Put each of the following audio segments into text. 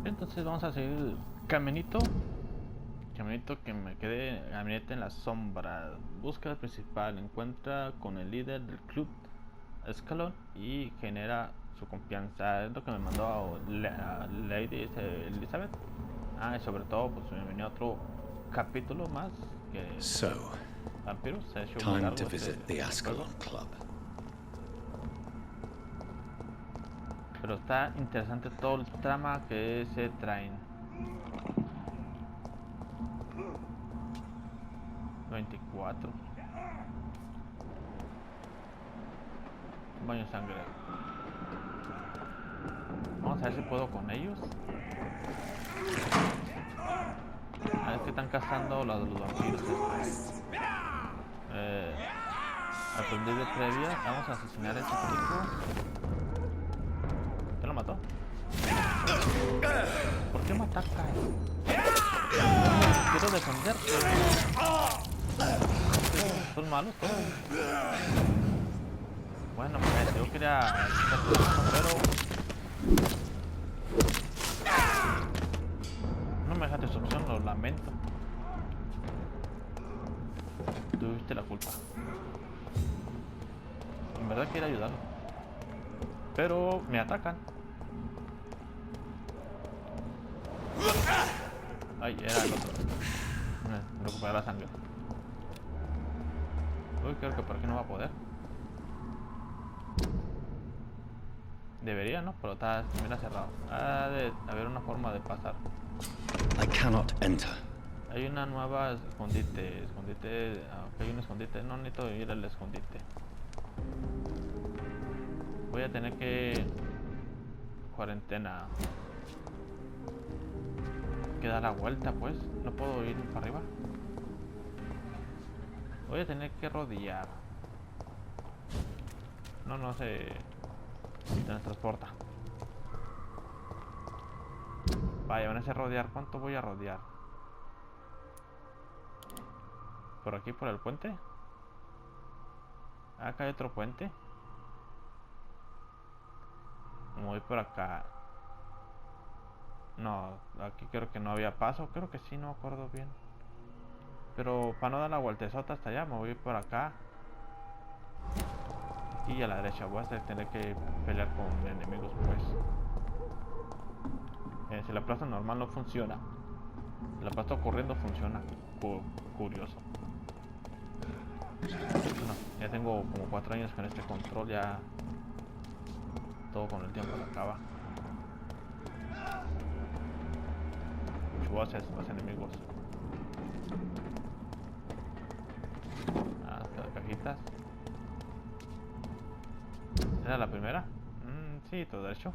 Entonces vamos a seguir el caminito. Caminito que me quedé. Gabinete en la sombra. Búsqueda principal. Encuentra con el líder del club escalón y genera su confianza. Es lo que me mandó a Lady Elizabeth. Ah, y sobre todo pues me venía otro capítulo más que So, vampiros. Se ha hecho muy time largo to este visit the juego. Ascalon Club. Pero está interesante todo el trama que se traen. 24. Baño de sangre. Vamos a ver si puedo con ellos. A ver que están cazando los vampiros. Aprendí de previa. Vamos a asesinar a ese tipo. ¿Ya lo mató? ¿Por qué me ataca? Quiero defenderte. Son malos todos. Bueno, pues yo quería pero no me dejaste esa opción, lo lamento. Tuviste la culpa. En verdad quiero ayudarlo, pero me atacan. Ay, era el otro. Recuperar la sangre. Uy, creo que por aquí no va a poder. Debería, ¿no? Pero está mira cerrado. Ha de haber una forma de pasar. I cannot enter. Hay una nueva escondite. Escondite. Aunque hay un escondite. No necesito ir al escondite. Voy a tener que... Cuarentena. Que dar la vuelta, pues. No puedo ir para arriba. Voy a tener que rodear. No se transporta. Vaya, van a hacer rodear. ¿Cuánto voy a rodear? ¿Por aquí, por el puente? Acá hay otro puente. Me voy por acá. No, aquí creo que no había paso. Creo que sí, no me acuerdo bien. Pero para no dar la vueltezota hasta allá, me voy por acá. Y a la derecha voy a tener que pelear con enemigos, pues. Si la plaza normal no funciona, si la plaza corriendo funciona. Curioso. No, ya tengo como 4 años con este control, ya todo con el tiempo se acaba. Voces, los enemigos. Hasta las cajitas. ¿Era la primera? Sí, todo derecho.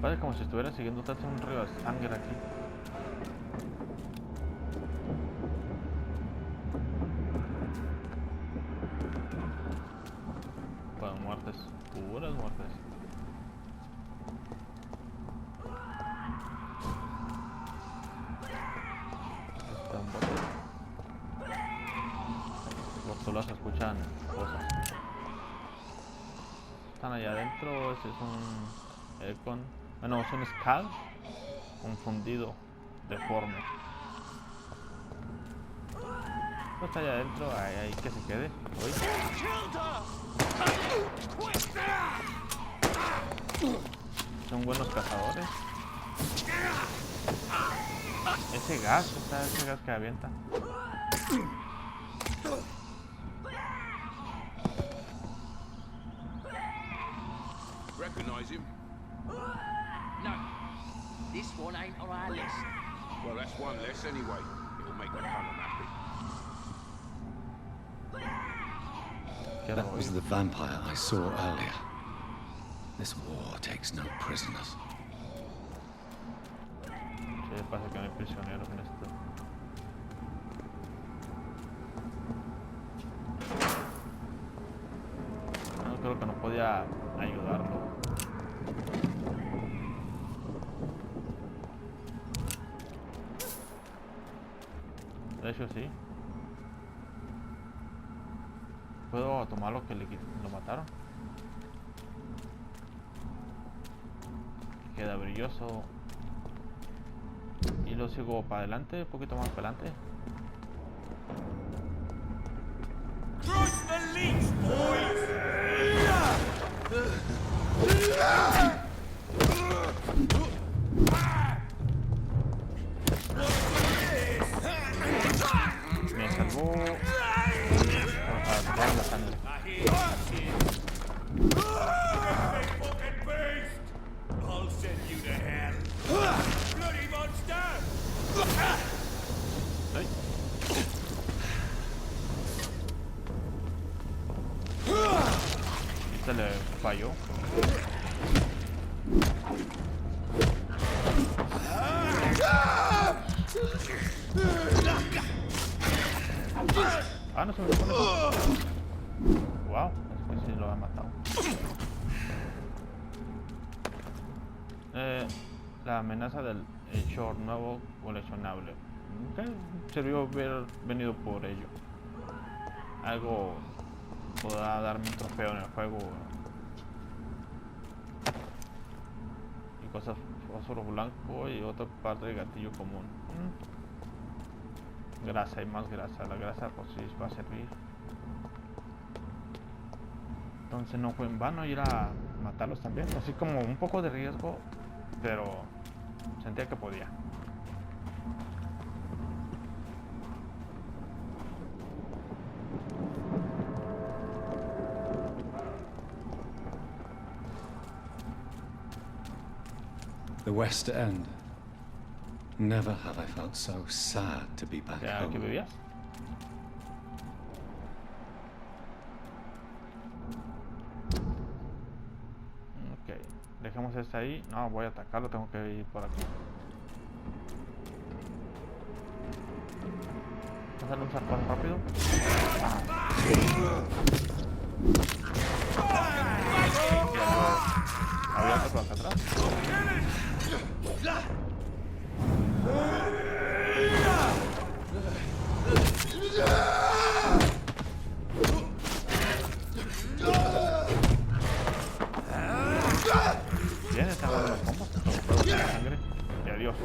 Parece como si estuviera siguiendo un río de sangre aquí. Bueno, muertes, puras muertes. Está un bote. Por solo se escuchan cosas. Están allá adentro. Ese es un Econ. Bueno, es un Skull. Un fundido deforme. No está allá adentro. Ahí que se quede. Uy. Son buenos cazadores. Ese gas que avienta. Recognize him? No, this one ain't on our list. Well, that's one less anyway. It'll make the column happy. That was the vampire I saw earlier. This war takes no prisoners. Sí, pasa que no hay prisioneros en esto. No, creo que no podía ayudarlo. De hecho sí. puedo tomar lo que lo mataron. Queda brilloso. Y lo sigo para adelante, un poquito más para adelante. Crush the leech, boys! Me salvó para toda la sangre. I'll send you to hell. Bloody monster! Ay. Este le falló. Ah, no se me lo pone. Wow, es que sí lo ha matado. La amenaza del hecho nuevo coleccionable. Sirvió haber venido por ello. Algo podrá darme un trofeo en el juego. Y cosas, fósforo blanco y otra parte de gatillo común. Grasa y más grasa. La grasa pues sí va a servir. Entonces no fue en vano ir a matarlos también. Así como un poco de riesgo, pero sentía que podía. The West End. Never have I felt so sad to be back ¿Ya aquí home. vivías? Ok, dejemos este ahí. No, voy a atacarlo, tengo que ir por aquí. Vamos a darle un zarpazo rápido. Había otro por acá atrás. Bien, están dando los combos. Sangre. Y adiós.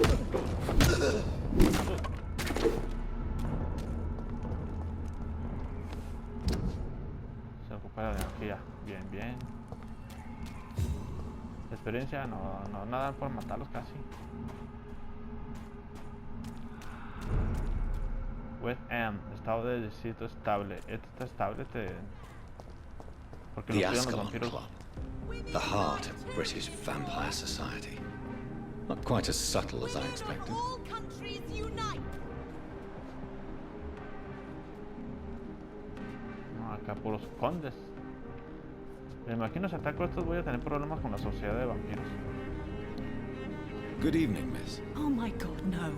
Se recupera de energía. Bien, bien. Experiencia, no, nada por matarlos casi. West End, estado de distrito estable. Este está estable, porque The lo los Ascalon vampiros. Club. The heart of British vampire society. Not quite as subtle as I expected. All countries unite. No, acá puros condes. Me imagino si ataco a estos voy a tener problemas con la sociedad de vampiros. Good evening, miss. Oh my god, no.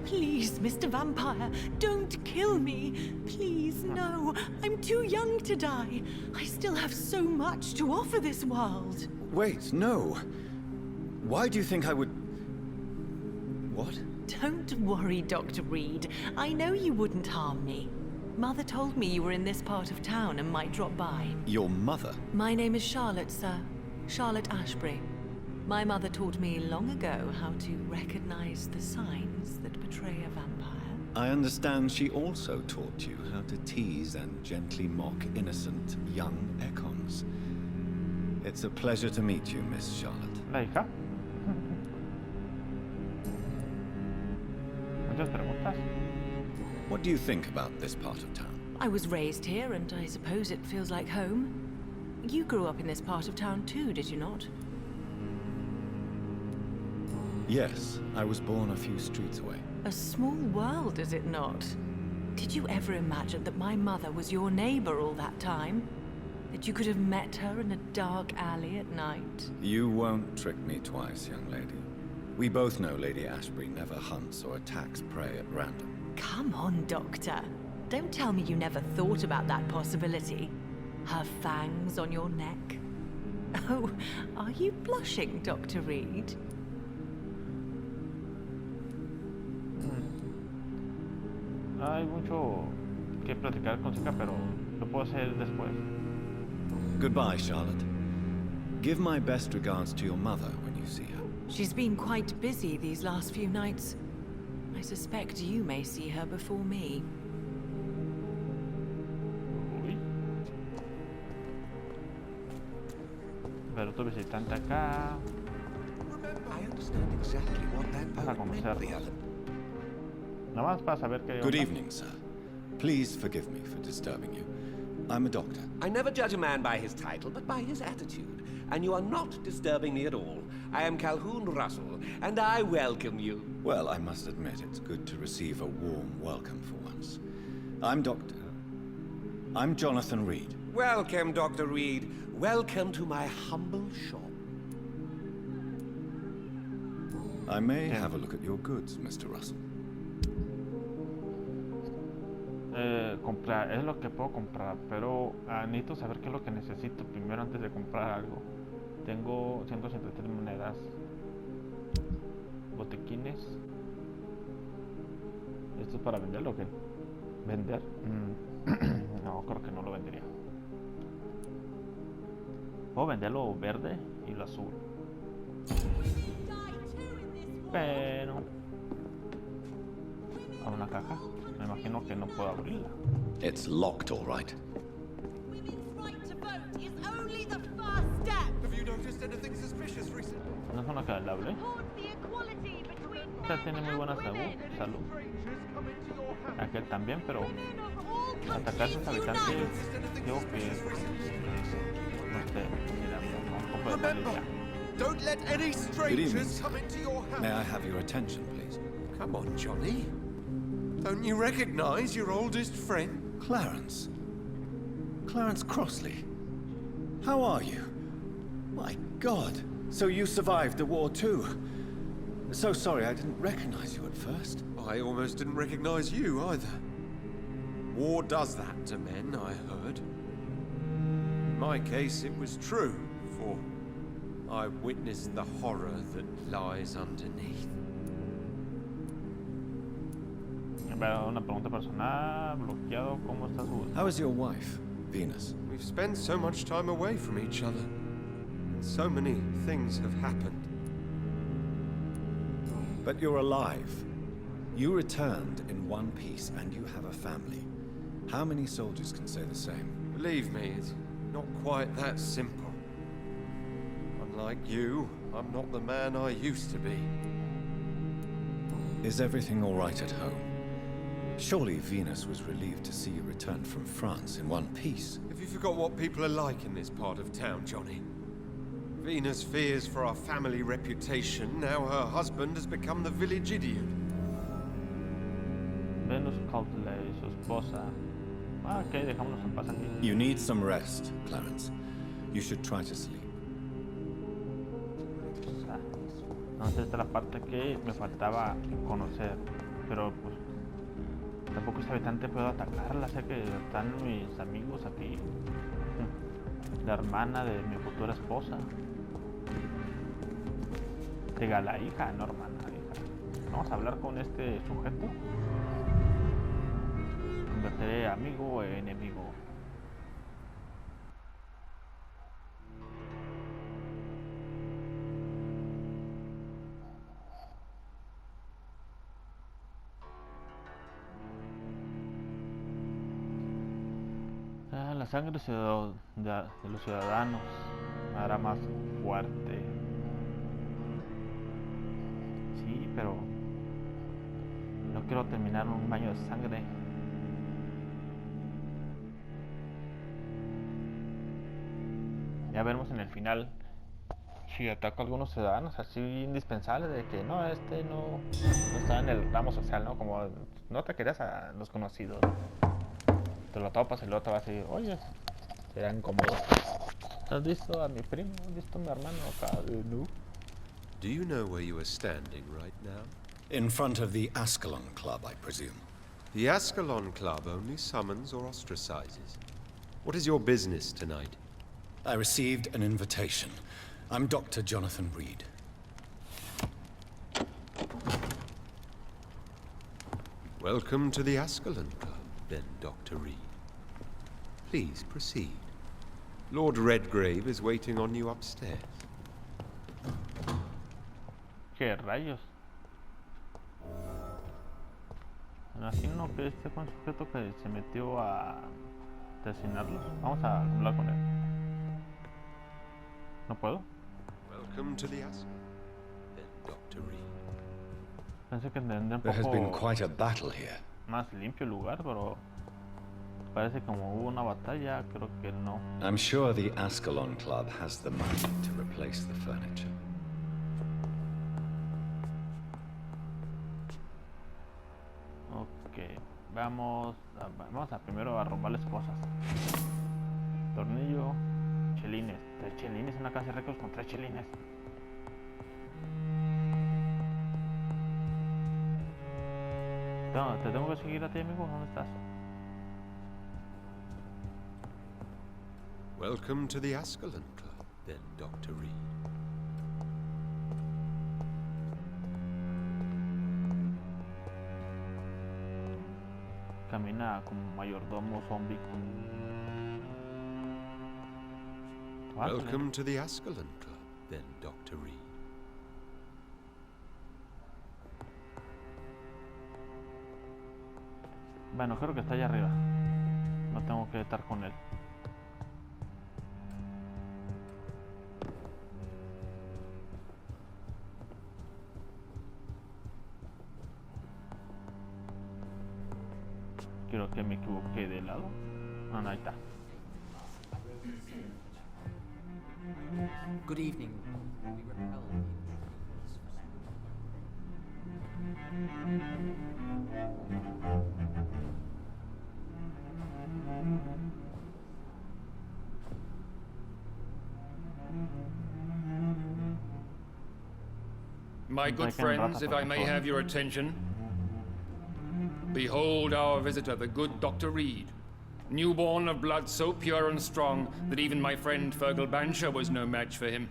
Please, Mr. Vampire, don't kill me. Please, no. I'm too young to die. I still have so much to offer this world. Wait, no. Why do you think I would... What? Don't worry, Dr. Reed. I know you wouldn't harm me. Mother told me you were in this part of town and might drop by. Your mother? My name is Charlotte, sir. Charlotte Ashbury. My mother taught me long ago how to recognize the signs that betray a vampire. I understand she also taught you how to tease and gently mock innocent young econs. It's a pleasure to meet you, Miss Charlotte. La hija. Muchas preguntas. What do you think about this part of town? I was raised here, and I suppose it feels like home. You grew up in this part of town too, did you not? Yes, I was born a few streets away. A small world, is it not? Did you ever imagine that my mother was your neighbor all that time? That you could have met her in a dark alley at night? You won't trick me twice, young lady. We both know Lady Ashbury never hunts or attacks prey at random. Come on, Doctor. Don't tell me you never thought about that possibility. Her fangs on your neck. Oh, are you blushing, Dr. Reed? Hay mucho que platicar con chica, pero Lo puedo hacer después. Goodbye, Charlotte. Give my best regards to your mother when you see her. She's been quite busy these last few nights. I suspect you may see her before me. Uy. Pero tu visitante acá. I understand exactly what that Para vote meant the conocerlos. other. Nada más para saber qué Good onda. evening, sir. Please forgive me for disturbing you. I'm a doctor. I never judge a man by his title, but by his attitude. And you are not disturbing me at all. I am Calhoun Russell, and I welcome you. Well, I must admit it's good to receive a warm welcome for once. I'm Jonathan Reed. Welcome, Dr. Reed. Welcome to my humble shop. I may have a look at your goods, Mr. Russell. Comprar, es lo que puedo comprar, pero necesito saber qué es lo que necesito primero antes de comprar algo. Tengo 183 monedas, botequines. ¿Esto es para venderlo o qué? ¿Vender? No, creo que no lo vendería. Puedo venderlo verde y lo azul, pero a una caja. Me imagino que no puedo abrirla. It's locked, all right. Women's right to vote is only the first step. Have you noticed anything suspicious recently? No es una que le hable. Towards the equality between Esta tiene muy buena salud. Aquel también, pero atacar a esos habitantes, digo que no sé, mira, un poco de mala Remember, idea. don't let any Good evening, strangers sir. come into your May I house. have your attention, please? Come on, Johnny. Don't you recognize your oldest friend? Clarence. Clarence Crossley. How are you? My God. So you survived the war too. So sorry I didn't recognize you at first. I almost didn't recognize you either. War does that to men, I heard. In my case, it was true, for I witnessed the horror that lies underneath. Una pregunta personal, bloqueado, ¿cómo está su...? How is your wife, Venus? We've spent so much time away from each other. And so many things have happened. But you're alive. You returned in one piece and you have a family. How many soldiers can say the same? Believe me, it's not quite that simple. Unlike you, I'm not the man I used to be. Is everything all right at home? Surely Venus was relieved to see you return from France in one piece. Have you forgot what people are like in this part of town, Johnny? Venus fears for our family reputation. Now her husband has become the village idiot. Venus Cautley, su esposa. Ah, ok, dejámonos en paz aquí. You need some rest, Clarence. You should try to sleep. Ah, entonces esta es la parte que me faltaba conocer, pero pues tampoco este habitante puedo atacarla, sé que están mis amigos aquí, la hermana de mi futura esposa, diga la hija, no hermana, hija. Vamos a hablar con este sujeto, convertiré amigo o enemigo. La sangre de los ciudadanos me hará más fuerte. Sí, pero no quiero terminar en un baño de sangre. Ya veremos en el final si ataco a algunos ciudadanos así indispensables de que no, este no está en el ramo social, ¿no? Como no te querías a los conocidos. Te lo topas y luego te vas a decir, oye, será incómodo. ¿Has visto a mi primo? ¿Has visto a mi hermano acá? No. Do you know where you are standing right now? In front of the Ascalon Club, I presume. The Ascalon Club only summons or ostracizes. What is your business tonight? I received an invitation. I'm Dr. Jonathan Reed. Welcome to the Ascalon Club, then, Dr. Reed. Please proceed. Lord Redgrave is waiting on you upstairs. ¿Qué rayos? Me imagino que este fue un sujeto que se metió a asesinarlos. Vamos a hablar con él. ¿No puedo? Welcome to the Ascot. Then Dr. Reed. Pensé que tendría un There has been poco quite a battle here. más limpio el lugar, pero parece como hubo una batalla, creo que no. I'm sure the Ascalon Club has the money to replace the furniture. Ok, vamos a primero a robarles cosas. Tornillo, chelines. 3 chelines en una casa de récords con 3 chelines. No, te tengo que seguir a ti, amigo. ¿Dónde estás? Welcome to the Ascalon Club, then Dr. Reed. Camina como mayordomo zombie. Welcome to the Ascalon Club, then Dr. Reed. Bueno, creo que está allá arriba. No tengo que estar con él. Creo que me equivoqué de lado. Ah, no, ahí está. Good evening. We repel the My good friends, if I may have your attention. Behold our visitor, the good Dr. Reed. Newborn of blood so pure and strong that even my friend Fergal Bansher was no match for him.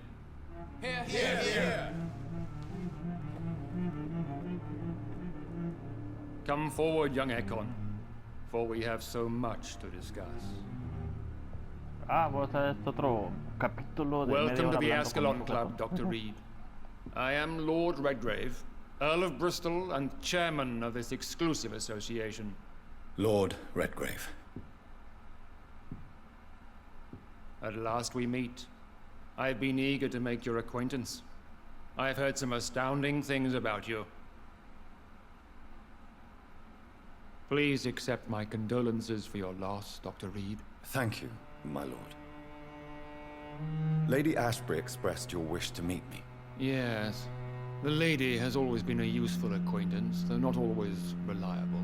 Come forward, young Ekon, for we have so much to discuss. Ah, vos sabés otro capítulo de Welcome to the media hora Ascalon hablando con Club, Dr. Reed. I am Lord Redgrave, Earl of Bristol and chairman of this exclusive association. Lord Redgrave. At last we meet. I've been eager to make your acquaintance. I've heard some astounding things about you. Please accept my condolences for your loss, Dr. Reed. Thank you, my lord. Lady Ashbury expressed your wish to meet me. Yes. The lady has always been a useful acquaintance, though not always reliable.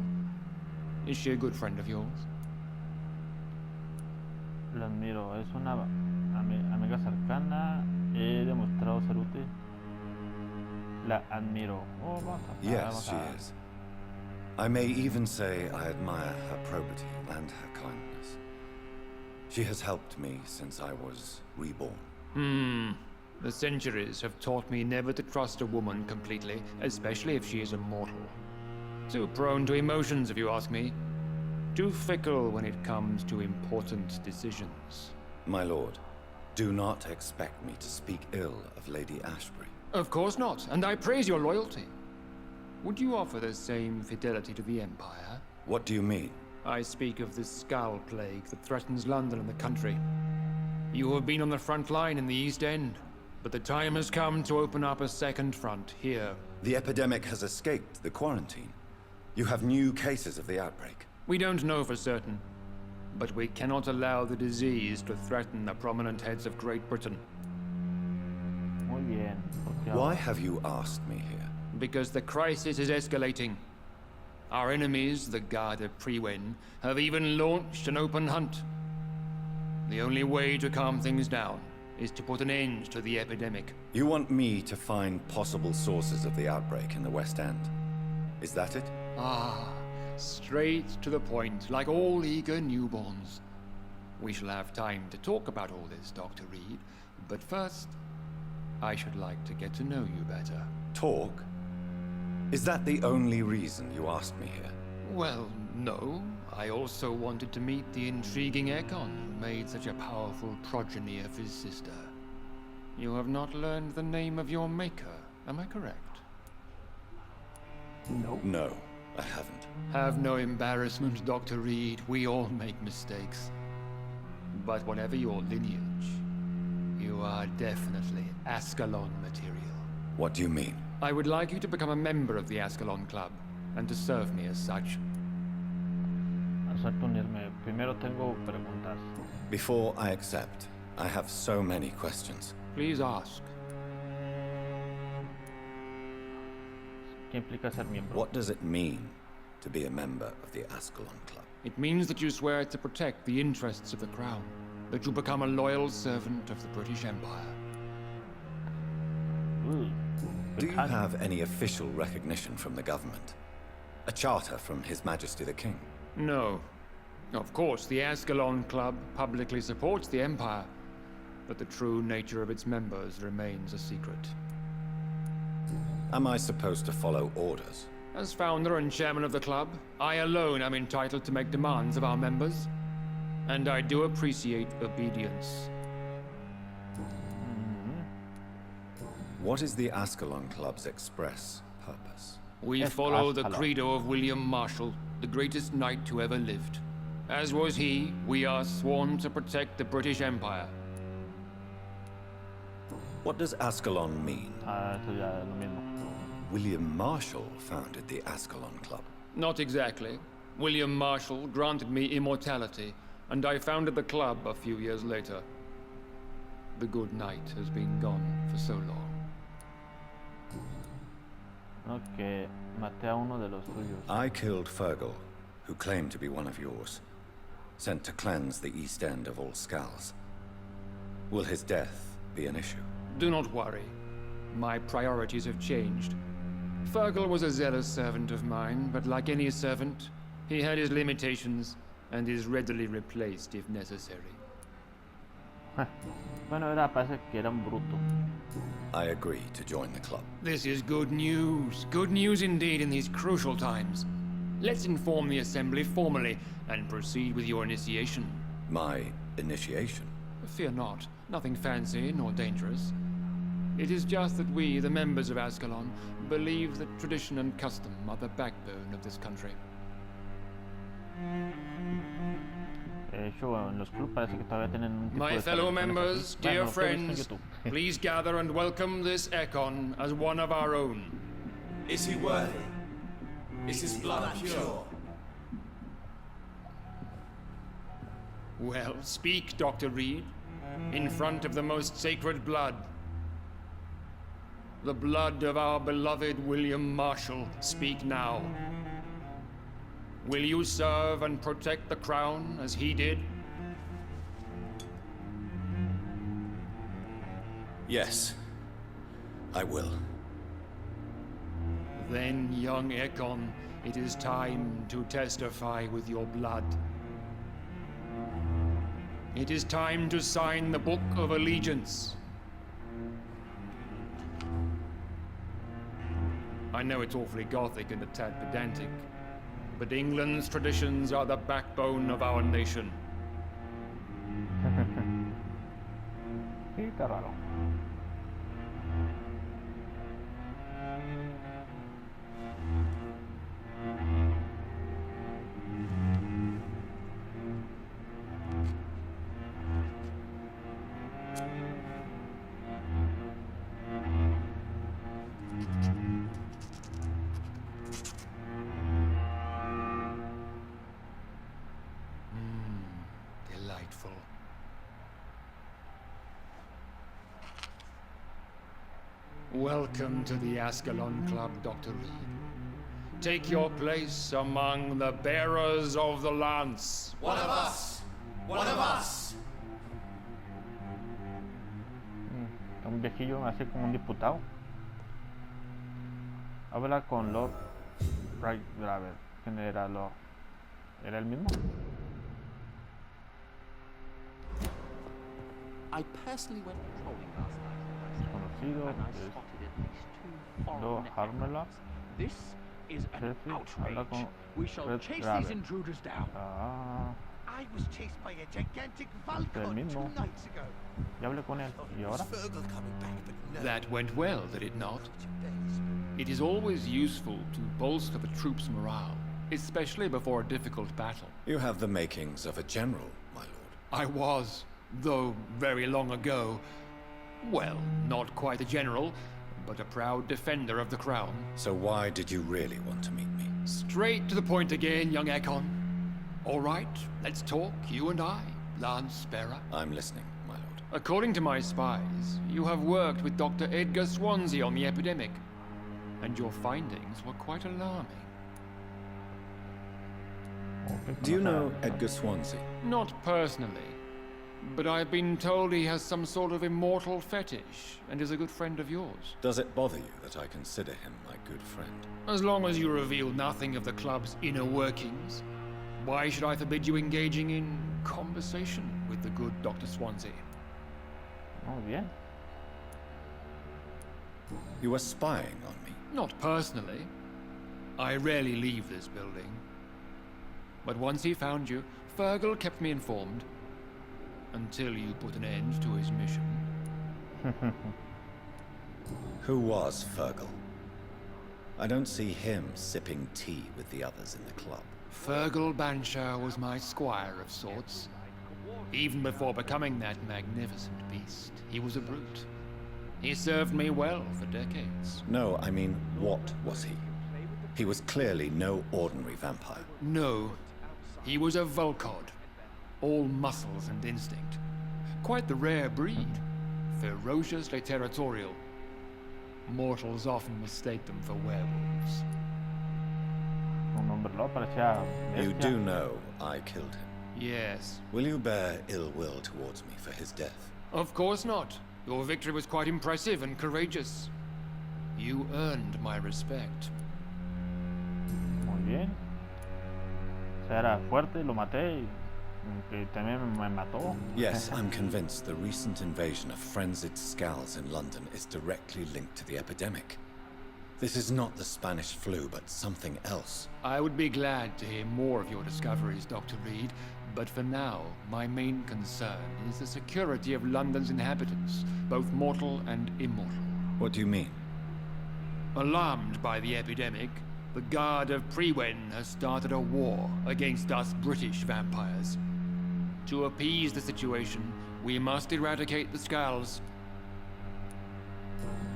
Is she a good friend of yours? La admiro, es una amiga cercana. He demostrado ser útil. La admiro. Oh, Yes, she is. I may even say I admire her probity and her kindness. She has helped me since I was reborn. The centuries have taught me never to trust a woman completely, especially if she is a mortal. Too prone to emotions, if you ask me. Too fickle when it comes to important decisions. My lord, do not expect me to speak ill of Lady Ashbury. Of course not, and I praise your loyalty. Would you offer the same fidelity to the Empire? What do you mean? I speak of the Scowl Plague that threatens London and the country. You have been on the front line in the East End, but the time has come to open up a second front here. The epidemic has escaped the quarantine. You have new cases of the outbreak. We don't know for certain, but we cannot allow the disease to threaten the prominent heads of Great Britain. Muy bien. Why have you asked me here? Because the crisis is escalating. Our enemies, the Guard of Priwen, have even launched an open hunt. The only way to calm things down is to put an end to the epidemic. You want me to find possible sources of the outbreak in the West End? Is that it? Ah, straight to the point, like all eager newborns. We shall have time to talk about all this, Dr. Reed, but first, I should like to get to know you better. Talk? Is that the only reason you asked me here? Well, no. I also wanted to meet the intriguing Ekon who made such a powerful progeny of his sister. You have not learned the name of your maker, am I correct? No, I haven't. Have no embarrassment, Dr. Reed. We all make mistakes. But whatever your lineage, you are definitely Ascalon material. What do you mean? I would like you to become a member of the Ascalon Club, and to serve me as such. Acepto unirme. Primero tengo preguntas. Before I accept, I have so many questions. Please ask. ¿Qué implica ser miembro? What does it mean to be a member of the Ascalon Club? It means that you swear to protect the interests of the Crown, that you become a loyal servant of the British Empire. Do you have any official recognition from the government? A charter from His Majesty the King? No. Of course, the Ascalon Club publicly supports the Empire, but the true nature of its members remains a secret. Am I supposed to follow orders? As founder and chairman of the club, I alone am entitled to make demands of our members, and I do appreciate obedience. What is the Ascalon Club's express purpose? We follow the credo of William Marshall, the greatest knight who ever lived. As was he, we are sworn to protect the British Empire. What does Ascalon mean? Eso ya es lo mismo. William Marshall founded the Ascalon Club. Not exactly. William Marshall granted me immortality, and I founded the club a few years later. The good knight has been gone for so long. Ok, maté a uno de los suyos. I killed Fergal, who claimed to be one of yours, sent to cleanse the East End of all Skulls. Will his death be an issue? Do not worry. My priorities have changed. Fergal was a zealous servant of mine, but like any servant, he had his limitations and is readily replaced if necessary. Bueno, parece que era un bruto. I agree to join the club. This is good news. Good news indeed in these crucial times. Let's inform the Assembly formally and proceed with your initiation. My initiation? Fear not. Nothing fancy nor dangerous. It is just that we, the members of Ascalon, believe that tradition and custom are the backbone of this country. En los clubes parece que todavía tienen un tipo My de fellow tradiciones members, así. dear Bueno, lo que he visto en friends, YouTube. please gather and welcome this Ekon as one of our own. Is he worthy? Is his blood pure? Well, speak, Dr. Reed, in front of the most sacred blood. The blood of our beloved William Marshall. Speak now. Will you serve and protect the crown as he did? Yes, I will. Then, young Ekon, it is time to testify with your blood. It is time to sign the Book of Allegiance. I know it's awfully gothic and a tad pedantic, but England's traditions are the backbone of our nation. Sí, está raro. Delightful. Welcome to the Ascalon Club, Dr. Reed. Take your place among the bearers of the lance. One of us! One of us! Un viejillo así como un diputado. Habla con Lord Graver. ¿Quién era Lord? ¿Era el mismo? I personally went patrolling last night, Desconocido. and I spotted at least 2 Lord foreign Harmela. This is an Jefe, habla outrage. con We shall Red chase Raven. these intruders down. Ah, I was chased by a gigantic el Valcon 2 mismo. nights ago. Ya hablé con él. ¿Y ahora? Fergal coming back, but no. That went well, did it not? What your best. It is always useful to bolster the troops' morale, especially before a difficult battle. You have the makings of a general, my lord. I was, though very long ago. Well, not quite a general, but a proud defender of the crown. So why did you really want to meet me? Straight to the point again, young Ekon. All right, let's talk, you and I, Lance Sparrow. I'm listening, my lord. According to my spies, you have worked with Dr. Edgar Swansea on the epidemic, and your findings were quite alarming. Do you know Edgar Swansea? Not personally, but I've been told he has some sort of immortal fetish and is a good friend of yours. Does it bother you that I consider him my good friend? As long as you reveal nothing of the club's inner workings, why should I forbid you engaging in conversation with the good Dr. Swansea? Muy bien. You were spying on me. Not personally. I rarely leave this building. But once he found you, Fergal kept me informed. Until you put an end to his mission. Who was Fergal? I don't see him sipping tea with the others in the club. Fergal Banshire was my squire of sorts. Even before becoming that magnificent beast, he was a brute. He served me well for decades. No, I mean, what was he? He was clearly no ordinary vampire. No, he was a Volcod. All muscles and instinct. Quite the rare breed. Ferociously territorial. Mortals often mistake them for werewolves. Un hombre lobo parecía You bestia. do know I killed him. Yes. Will you bear ill will towards me for his death? Of course not. Your victory was quite impressive and courageous. You earned my respect. Muy bien. O sea, era fuerte, lo maté y que también me mató. Yes, I'm convinced the recent invasion of frenzied skulls in London is directly linked to the epidemic. This is not the Spanish flu, but something else. I would be glad to hear more of your discoveries, Dr. Reed, but for now, my main concern is the security of London's inhabitants, both mortal and immortal. What do you mean? Alarmed by the epidemic, the Guard of Prewen has started a war against us British vampires. To appease the situation, we must eradicate the Skulls.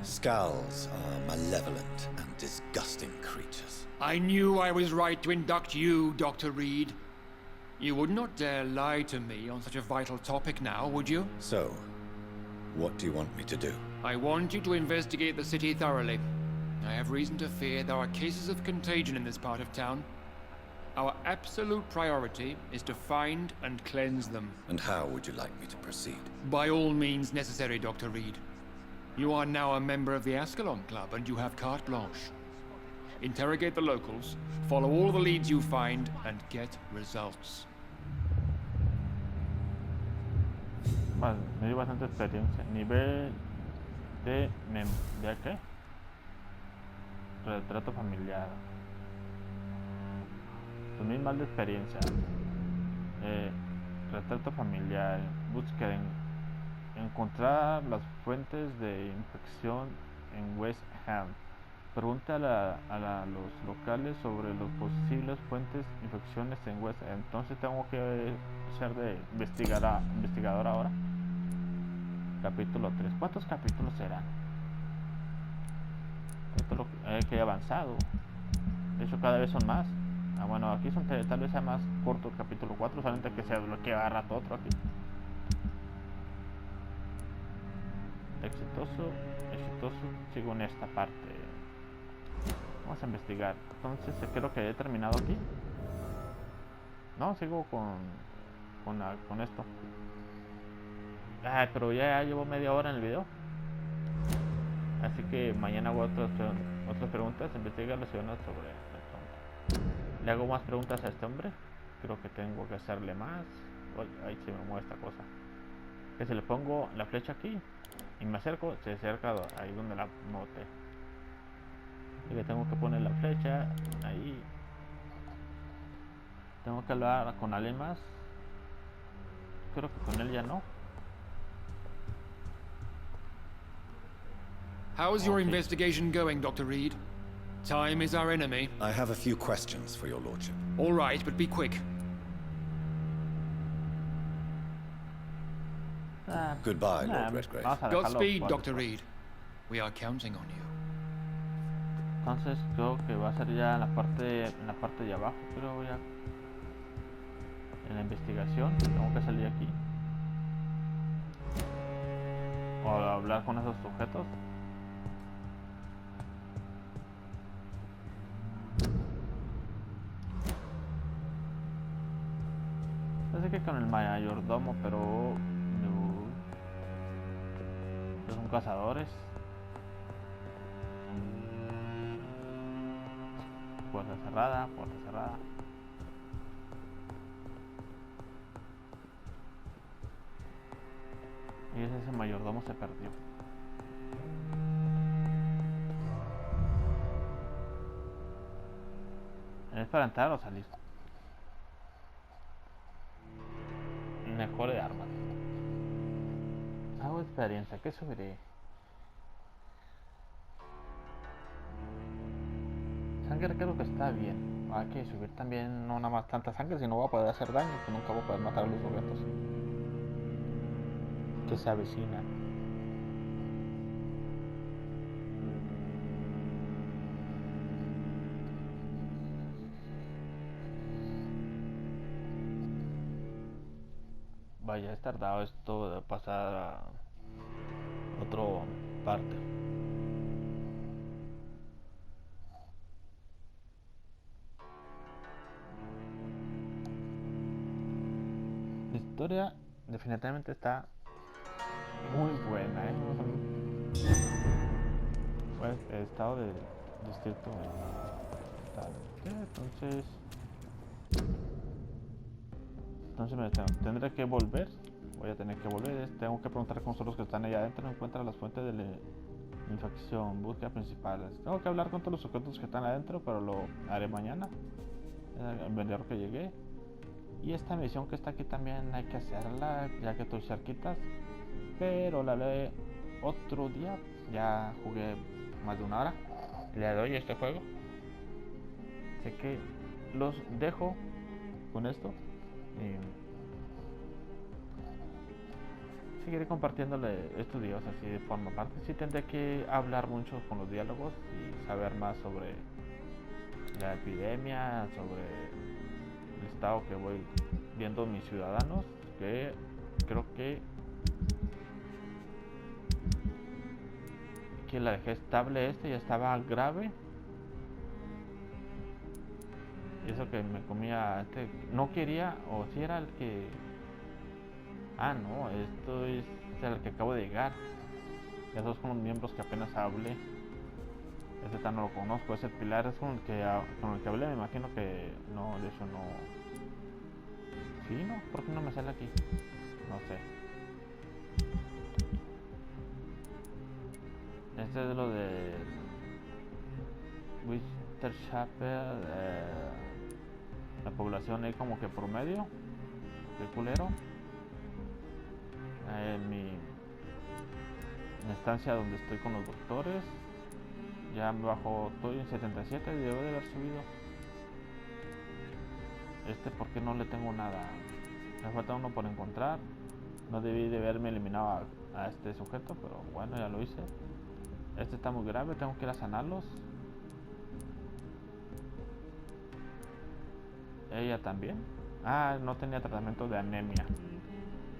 Skulls are malevolent and disgusting creatures. I knew I was right to induct you, Dr. Reed. You would not dare lie to me on such a vital topic now, would you? So, what do you want me to do? I want you to investigate the city thoroughly. I have reason to fear there are cases of contagion in this part of town. Our absolute priority is to find and cleanse them. And how would you like me to proceed? By all means necessary, Dr. Reed. You are now a member of the Ascalon Club and you have carte blanche. Interrogate the locals, follow all the leads you find, and get results. Vale, me dio bastante experiencia. Nivel de ¿de qué? Retrato familiar. 2000 más de experiencia. Retrato familiar. Búsqueda encontrar las fuentes de infección en West Ham. Pregunta a los locales sobre las posibles fuentes de infecciones en West Ham. Entonces tengo que ser de investigador ahora. Capítulo 3. ¿Cuántos capítulos serán? Esto que he avanzado. De hecho, cada vez son más. Bueno, aquí son tal vez sea más corto el capítulo 4, solamente que se desbloquea rato otro aquí. Exitoso, sigo en esta parte. Vamos a investigar. Entonces creo que he terminado aquí. No, sigo con esto. Pero ya llevo media hora en el video. Así que mañana hago otras preguntas. Investiga las ciudadanas sobre este hombre. Le hago más preguntas a este hombre. Creo que tengo que hacerle más. Ahí se me mueve esta cosa. Que si le pongo la flecha aquí y me acerco, se acerca ahí donde la noté. Y que tengo que poner la flecha ahí. Tengo que hablar con alguien más. Creo que con él ya no. How's your investigation going, Dr. Reed? Time is our enemy. I have a few questions for your lordship. All right, but be quick. Goodbye, Lord Redgrave. Vamos a dejarlo Godspeed, por Dr. después. Reed. We are counting on you. Entonces creo que va a ser ya en la parte de abajo, creo ya. En la investigación, tengo que salir aquí. O hablar con esos sujetos. Pensé que con el mayordomo, pero no. Son cazadores. Puerta cerrada, puerta cerrada. Y ese mayordomo se perdió. ¿Es para entrar o salir? Mejor de armas. Hago experiencia, ¿qué subiré? Sangre creo que está bien. Hay que subir también no nada más tanta sangre, si no voy a poder hacer daño, que nunca voy a poder matar a los sujetos que se avecinan. Vaya, es tardado esto de pasar a otra parte. La historia definitivamente está muy buena, Pues el estado del distrito entonces tendré que volver. Voy a tener que volver. Tengo que preguntar con todos los que están allá adentro. No encuentra las fuentes de la infección. Búsqueda principales. Tengo que hablar con todos los sujetos que están adentro, pero lo haré mañana. El vendedor que llegué. Y esta misión que está aquí también hay que hacerla, ya que estoy cerquitas. Pero la haré otro día. Ya jugué más de una hora. Le doy este juego. Así que los dejo con esto. Seguiré compartiéndole estos videos así de forma aparte. Sí tendré que hablar mucho con los diálogos y saber más sobre la epidemia, sobre el estado que voy viendo mis ciudadanos, que creo que la dejé estable. Ya estaba grave. Y eso que me comía no quería, o si era el que no, esto es el que acabo de llegar. Esos son los miembros que apenas hablé. Este tal no lo conozco, ese Pilar es con el que hablé, me imagino que no, de hecho no. Sí, no, ¿por qué no me sale aquí? No sé. Este es lo de Wister Chapel, la población ahí como que promedio, de culero. Mi estancia donde estoy con los doctores, ya me bajó, estoy en 77, debo de haber subido. ¿Por qué no le tengo nada? Me falta uno por encontrar. No debí de haberme eliminado a este sujeto, pero bueno, ya lo hice. Este está muy grave, tengo que ir a sanarlos. Ella también. No tenía tratamiento de anemia.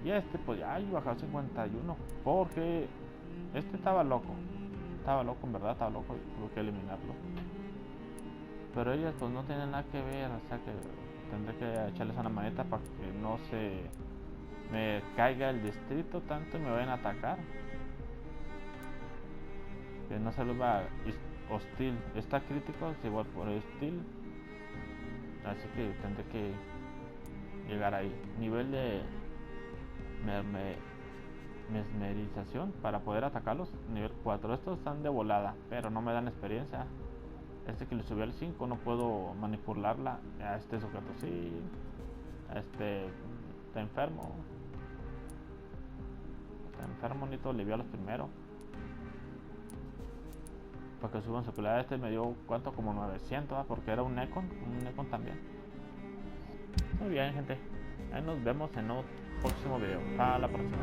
Y pues ya bajó a 51. Porque estaba loco. Estaba loco, en verdad, estaba loco. Tuve que eliminarlo. Pero ellas pues no tienen nada que ver. O sea que tendré que echarles una maneta para que no se me caiga el distrito tanto y me vayan a atacar. Que no se vuelva hostil. Está crítico, es igual por hostil. Así que tendré que llegar ahí. Nivel de mesmerización para poder atacarlos. Nivel 4. Estos están de volada, pero no me dan experiencia. Este que le subí al 5 no puedo manipularla. A este sujeto sí. A este está enfermo. Está enfermo, necesito aliviarlos primero. Para que suban su pelea. Este me dio cuánto, como 900, porque era un Econ también. Muy bien, gente. Ahí nos vemos en un próximo video. Hasta la próxima.